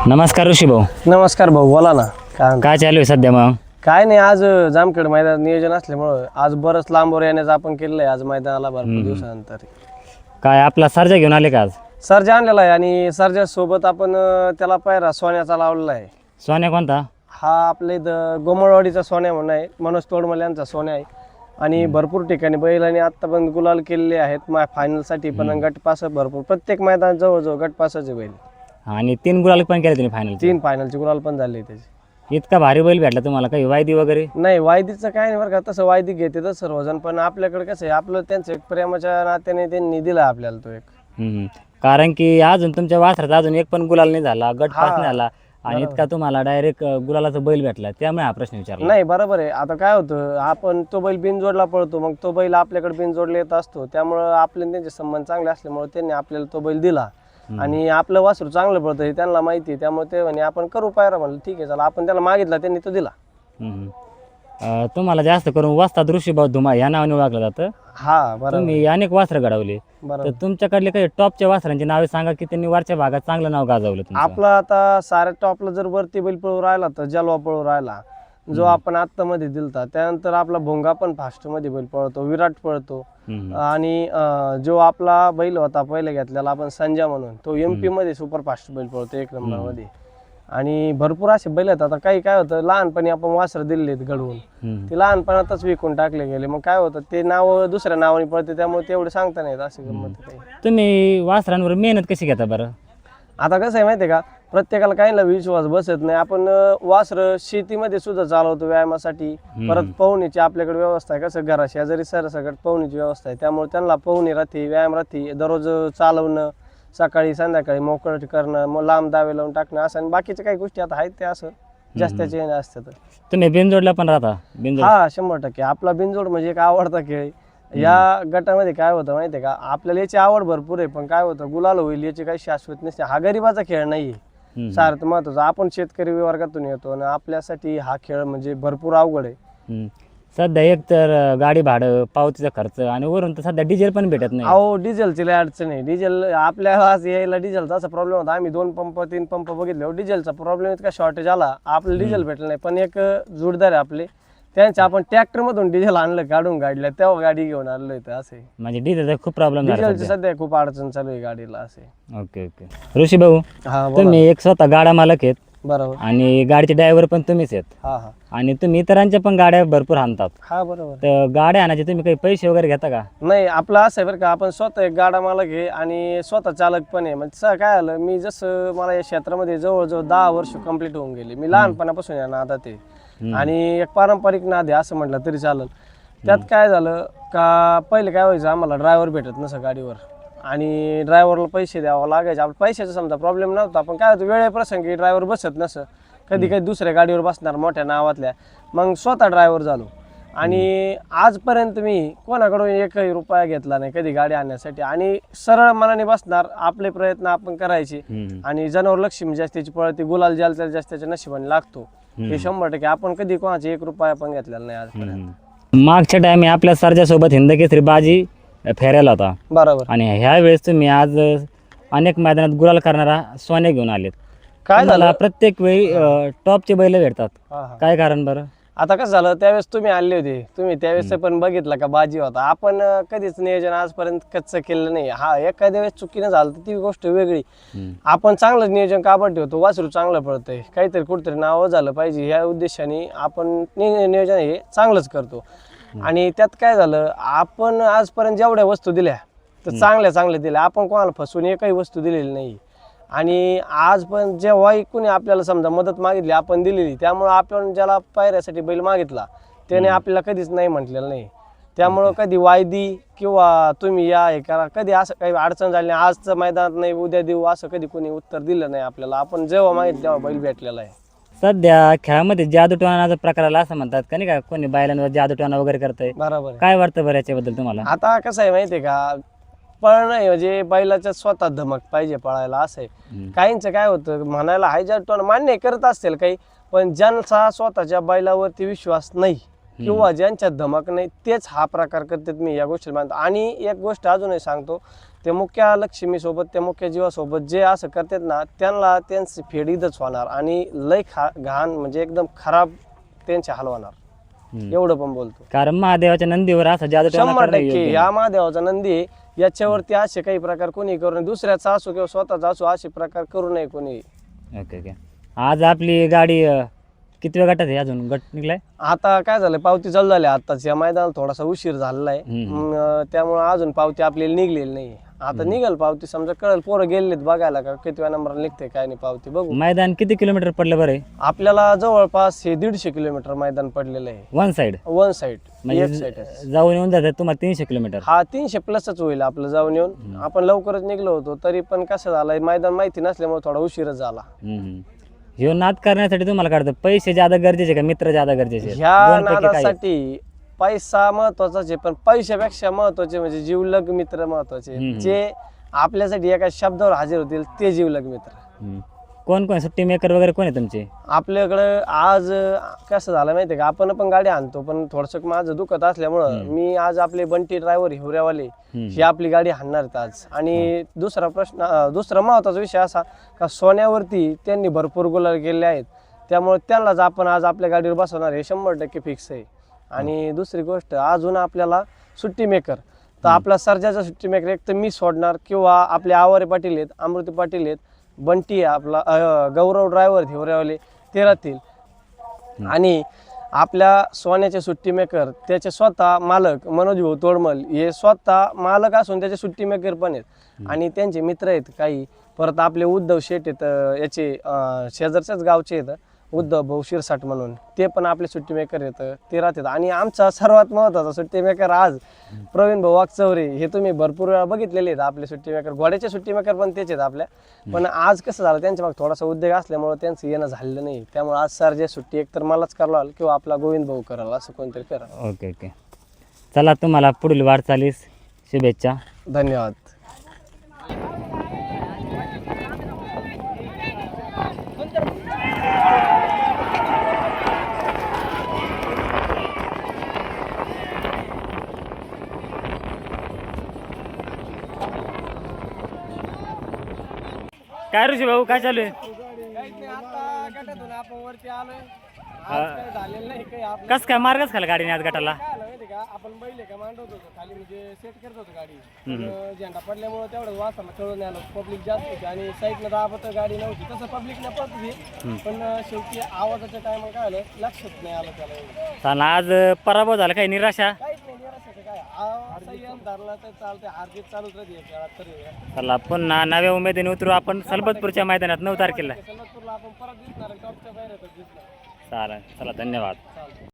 नमस्कार ऋषी भाऊ. नमस्कार भाऊ, बोला ना. काय चालू आहे सध्या मग? काय नाही, आज जामखेड मैदान नियोजन असल्यामुळं आज बरंच लांबवर येण्याचं आपण केलेलं आहे. आज मैदानाला भरपूर दिवसानंतर काय आपला सर्जा घेऊन आले का आज? सर्जा आणलेला आहे आणि सर्जा सोबत आपण त्याला पायरा सोन्याचा लावलेला आहे. सोन्या कोणता? हा आपल्या इथं गोमळवाडीचा सोन्या म्हणून आहे, मनोज तोडमल यांचा सोन्या आहे. आणि भरपूर ठिकाणी बैलांनी आत्तापर्यंत गुलाल केलेले आहेत. फायनलसाठी पण गटपास भरपूर, प्रत्येक मैदान जवळजवळ गटपासाचे बैल. आणि 3 गुलाल पण केले तुम्ही फायनल? 3 फायनलचे गुलाल पण झाले त्याचे. इतका भारी बैल भेटला तुम्हाला, काही वायदी वगैरे? नाही, वायदीचं काय नाही बरं का, तसं वायदी घेते तर सर्वजण, पण आपल्याकडे कसं आहे, आपलं त्यांचं एक प्रेमाच्या नात्याने त्यांनी दिला आपल्याला तो एक. कारण की अजून तुमच्या वासराचा अजून एक पण गुलाल नाही झाला, गटपास नाही झाला आणि इतका तुम्हाला डायरेक्ट गुलालाचा बैल भेटला, त्यामुळे हा प्रश्न विचारला. नाही, बरोबर आहे. आता काय होतं, आपण तो बैल बिनजोडला पळतो, मग तो बैल आपल्याकडे बिनजोडला येत असतो, त्यामुळं आपले त्यांचे संबंध चांगले असल्यामुळे त्यांनी आपल्याला तो बैल दिला. आणि आपलं वासरू चांगलं पडतं हे त्यांना माहिती आहे, त्यामुळे ते म्हणे आपण करू पायरा. म्हणलं ठीक आहे, चला. आपण त्याला मागितला, त्यांनी तो दिला. तुम्हाला जास्त करून वस्ताद ऋषीभाऊ धुमा या नावाने ओळखलं जातं. हा, बरोबर. तुम्ही अनेक वासरं घडवले, तर तुमच्याकडले काही टॉपच्या वासरांची नावे सांगा की त्यांनी वरच्या भागात चांगलं नाव गाजवलं तुमचं. आपला आता साऱ्या टॉपला जर वरती बैल पळू राहिला तर जलवा पळू राहिला, जो आपण आत्ता मध्ये दिलता. त्यानंतर आपला भोंगा पण फास्ट मध्ये बैल पळतो, विराट पळतो. आणि जो आपला बैल होता पहिले घेतलेला आपण संजय म्हणून, तो MP मध्ये सुपर फास्ट बैल पळतो 1 नंबर मध्ये. आणि भरपूर असे बैल आहेत. आता काही काय होतं, लहानपणी आपण वासरं दिलेत घडवून, ते लहानपणातच विकून टाकले गेले. मग काय होतं, ते नाव दुसऱ्या नावाने पळते, त्यामुळे तेवढे सांगता नाहीत असे गंमत काही. तुम्ही वासरांवर मेहनत कशी घेता बरं? आता कसं आहे माहिती आहे का, प्रत्येकाला काहींना विश्वास बसत नाही. आपण वासरं शेतीमध्ये सुद्धा चालवतो व्यायामासाठी. परत पवनीची आपल्याकडे व्यवस्था आहे, कसं घरा शेजारी सरसकट पवनीची व्यवस्था आहे, त्यामुळे त्यांना पवनी राहते, व्यायाम राहते, दररोज चालवणं, सकाळी संध्याकाळी मोकळं करणं, मग लांब दावे लावून टाकणं, असं. आणि बाकीच्या काही गोष्टी आता आहेत त्या असं जास्तीचे असतात. तुम्ही बिनजोडला पण राहता? हा, 100%. आपला बिनजोड म्हणजे एक आवडता खेळ. या गटामध्ये काय होतं माहिती आहे का, आपल्याला याची आवड भरपूर आहे, पण काय होतं, गुलाल होईल याची काही शाश्वत नसते. हा गरीबाचा खेळ नाहीये, सार्थ महत्वाचा. आपण शेतकरी वर्गातून येतो आणि आपल्यासाठी हा खेळ म्हणजे भरपूर अवघड आहे. सध्या एक तर गाडी भाडं, पावतीचा खर्च आणि वरून तर सध्या डिझेल पण भेटत नाही. अहो, डिझेलची लय अडचण आहे. डिझेल आपल्याला यायला डिझेलचा असा प्रॉब्लेम होता. आम्ही 2 पंप 3 पंप बघितले, डिझेलचा प्रॉब्लेम इतका शॉर्टेज आला, आपलं डिझेल भेटलं नाही. पण एक जोडदार आहे आपले, त्यांच्या आपण ट्रॅक्टर मधून डिझेल आणलं, काढून गाडीला, तेव्हा गाडी घेऊन आलो इथं. असे म्हणजे डिझेलचा खूप प्रॉब्लेम झाला डिझेलची सध्या खूप अडचण चालू आहे गाडीला. असे. Okay okay. ऋषी भाऊ, तुम्ही एक स्वतः गाडा मालक आहेत. बरोबर. आणि गाडीचे ड्रायव्हर पण तुम्हीच आहेत. हा हा. आणि तुम्ही इतरांच्या पण गाड्या भरपूर आणतात. हा, बरोबर. तर गाड्या आणायचे तुम्ही काही पैसे वगैरे घेता का? नाही, आपलं असं आहे बरं का, आपण स्वतः एक गाडा मालक आहे आणि स्वतः चालक पण आहे. म्हणजे काय आलं, मी जसं मला या क्षेत्रामध्ये जवळजवळ 10 वर्ष कंप्लीट होऊन गेले. मी लहानपणापासून या नादात आहे आणि एक पारंपरिक नाद आहे असं म्हटलं तरी चालेल. त्यात काय झालं का, पहिले काय व्हायचं, आम्हाला ड्रायव्हर भेटत नसं गाडीवर आणि ड्रायव्हरला पैसे द्यावं लागायचे. आपल्या पैशाचा समजा प्रॉब्लेम नव्हता, पण काय होतं, वेळेप्रसंगी ड्रायव्हर बसत नसं, कधी कधी दुसऱ्या गाडीवर बसणार मोठ्या नावातल्या, मग स्वतः ड्रायव्हर झालो. आणि आजपर्यंत मी कोणाकडून 1 रुपया घेतला नाही कधी गाडी आणण्यासाठी. आणि सरळ मनाने बसणार, आपले प्रयत्न आपण करायचे आणि जनावर लक्ष्मी जास्तीची पळते, गुलाल ज्याला जास्तीच्या नशिबाने लागतो. हे 100%. आपण कधी कोणाचे 1 रुपया पण घेतलेला नाही आजपर्यंत. मागच्या टाइम आपल्या सरजासोबत हिंदकेसरी बाजी फेरायला होता. बरोबर. आणि ह्या वेळेस तुम्ही आज अनेक मैदानात गुलाल करणारा सोने घेऊन आलेत. काय झालं, प्रत्येक वेळी टॉपचे बैल भेटतात, काय कारण बरं? आता कसं झालं, त्यावेळेस तुम्ही आणले होते, तुम्ही त्यावेळेस पण बघितलं का बाजी होता. आपण कधीच नियोजन आजपर्यंत कच्चं केलं नाही. हा, एखाद्या वेळेस चुकीनं झालं तर ती गोष्ट वेगळी. आपण चांगलं नियोजन काबड ठेवतो, वासरू चांगलं पडतंय, काहीतरी कुठेतरी नाव झालं पाहिजे ह्या उद्देशाने आपण नियोजन हे चांगलंच करतो. आणि त्यात काय झालं, आपण आजपर्यंत जेवढ्या वस्तू दिल्या तर चांगल्या दिल्या, आपण कोणाला फसवून एकही वस्तू दिलेली नाही. आणि आज पण जेव्हा कोणी आपल्याला समजा मदत मागितली आपण दिलेली, त्यामुळं आपण ज्याला पायऱ्यासाठी बैल मागितला त्याने आपल्याला कधीच नाही म्हटलेलं नाही. त्यामुळं कधी वायदी किंवा तुम्ही या हे करा, कधी असं काही अडचण झाली नाही. आजचं मैदानात नाही, उद्या देऊ, असं कधी कोणी उत्तर दिलं नाही आपल्याला. आपण जेव्हा मागितलं तेव्हा बैल भेटलेला आहे. सध्या खेळामध्ये जादूटोणाचा प्रकार आला असं म्हणतात का, नाही का, कोणी बैलांवर जादूटोणा वगैरे करतंय. बरोबर. काय वाटतं बरं याच्याबद्दल तुम्हाला? आता कसं आहे माहिती आहे का, पळणं म्हणजे बैलाच्या स्वतः धमक पाहिजे पळायला, असं आहे. काहींचं काय होतं, म्हणायला हाय जादूटोणा मान्य करत असतील काही, पण ज्यांचा स्वतःच्या बैलावरती विश्वास नाही किंवा ज्यांच्यात धमक नाही तेच हा प्रकार करतात, मी या गोष्टी मानतो. आणि एक गोष्ट अजूनही सांगतो, ते मुख्य लक्ष्मीसोबत, त्या मुख्य जीवासोबत जे असं करतात ना, त्यांना त्यांची फेड इथंच होणार आणि लय घाण म्हणजे एकदम खराब त्यांचे हाल होणार. एवढं पण बोलतो. कारण महादेवाच्या नंदीवर असं जादू टोना 100% ह्या महादेवाचा नंदी आहे, याच्यावरती असे काही प्रकार कोणी करू नये, दुसऱ्याचा असो किंवा स्वतःचा असो, असे प्रकार करू नये कोणी. Okay okay. आज आपली गाडी किती वेळ गटात आहे, अजून गट निघलाय? आता काय झालं, पावती चालू झाली आताच, या मैदानाला थोडासा उशीर झालेला आहे, त्यामुळे अजून पावती आपल्याला निघलेली नाही. आता निघल पावती, समजा कळेल, पोरं गेलेत बघायला का किती नंबर निघते काय नाही, पावती बघू. मैदान किती किलोमीटर पडलं बरं? आपल्याला जवळपास हे 150 किलोमीटर मैदान पडलेलं आहे. वन साइड वन साइड म्हणजे जाऊन येऊन जातात तुम्हाला 300 किलोमीटर? हा 300 प्लसच होईल आपलं जाऊन येऊन. आपण लवकरच निघलो होतो, तरी पण कसं झालं, मैदान माहिती नसल्यामुळे थोडा उशीरच झाला. ह्यो नाद करण्यासाठी तुम्हाला काढतं पैसे ज्यादा गरजेचे का मित्र ज्यादा गरजेचे? ह्या नादासाठी पैसा महत्वाचाच आहे, पण पैशापेक्षा महत्वाचे म्हणजे जीवलग मित्र महत्वाचे, जे आपल्यासाठी एका शब्दावर हजर होतील, ते जीवलग मित्र. कोण कोण सुट्टी मेकर वगैरे कोण आहे तुमचे आपल्याकडे? आज कसं झालं माहितीये का, आपण पण गाडी आणतो, पण थोडंसं माझं दुखत असल्यामुळं मी आज आपले बंटी ड्रायव्हर हिवऱ्यावाले ही आपली गाडी हाणणार आहेत आज. आणि दुसरा महत्वाचा विषय असा का, सोन्यावरती त्यांनी भरपूर गुलाल केले आहेत, त्यामुळे त्यांनाच आपण आज आपल्या गाडीवर बसवणार, हे 100% फिक्स आहे. आणि दुसरी गोष्ट, अजून आपल्याला सुट्टी मेकर तर आपला सर्जाचा सुट्टी मेकर एक तर मी सोडणार, किंवा आपले आवारे पाटील आहेत, अमृती पाटील आहेत, बंटी आहे आपला, गौरव ड्रायव्हर हिवऱ्यावाले, ते राहतील. आणि आपल्या सोन्याचे सुट्टी मेकर त्याचे स्वतः मालक मनोज भाऊ तोडमल, हे स्वतः मालक असून त्याचे सुट्टी मेकर पण आहेत. आणि त्यांचे मित्र आहेत काही, परत आपले उद्धव शेठ आहेत, याचे शेजारच्याच गावचे आहेत, उद्धव भाऊ शिरसाट म्हणून, ते पण आपले सुट्टी मेकर येतं, ते राहतात. आणि आमचा सर्वात महत्त्वाचा सुट्टी मेकर आज प्रवीण भाऊ वागचौरे, हे तुम्ही भरपूर वेळा बघितलेले आहेत आपले सुट्टी मेकर, घोड्याचे सुट्टी मेकर पण तेच आहेत आपल्या. पण आज कसं झालं, त्यांच्या मागे थोडासा उद्योग असल्यामुळे त्यांचं येणं झालेलं नाही, त्यामुळे आज सरजे सुट्टी एकतर मलाच करावं किंवा आपला गोविंद भाऊ करावा, असं कोणतरी करा. Okay okay. चला, तुम्हाला पुढील वाटचालीस शुभेच्छा. धन्यवाद. काय ऋषी भाऊ, काय चालू आहे? कस काय मार्गच खाला गाडीने आज गटाला? आपण बैल का मांडवत होतो खाली, म्हणजे सेट करत होतो गाडी, झेंडा पडल्यामुळे तेवढं वाचला चढून आलं, पब्लिक जास्त होती आणि साईडनं दाबत गाडी नव्हती, तसं पब्लिकने पडत होती, पण शेवटी आवाजाच्या टायमाला काय आलं लक्षात नाही आलं त्याला. चालला, आज पराभव झाला, काही निराशा? काहीच नाही, निराशाचं काय, संयम धरला तर चालते, हारजीत चालूच राहते खेळात तरी. चला, पुन्हा नव्या उमेदीने उतरू आपण सलबतपूरच्या मैदानात 9 तारखेला. सलबतपूरला आपण परत दिसणार, टॉपच्या बाहेर दिसणार. चालेल, चला, धन्यवाद.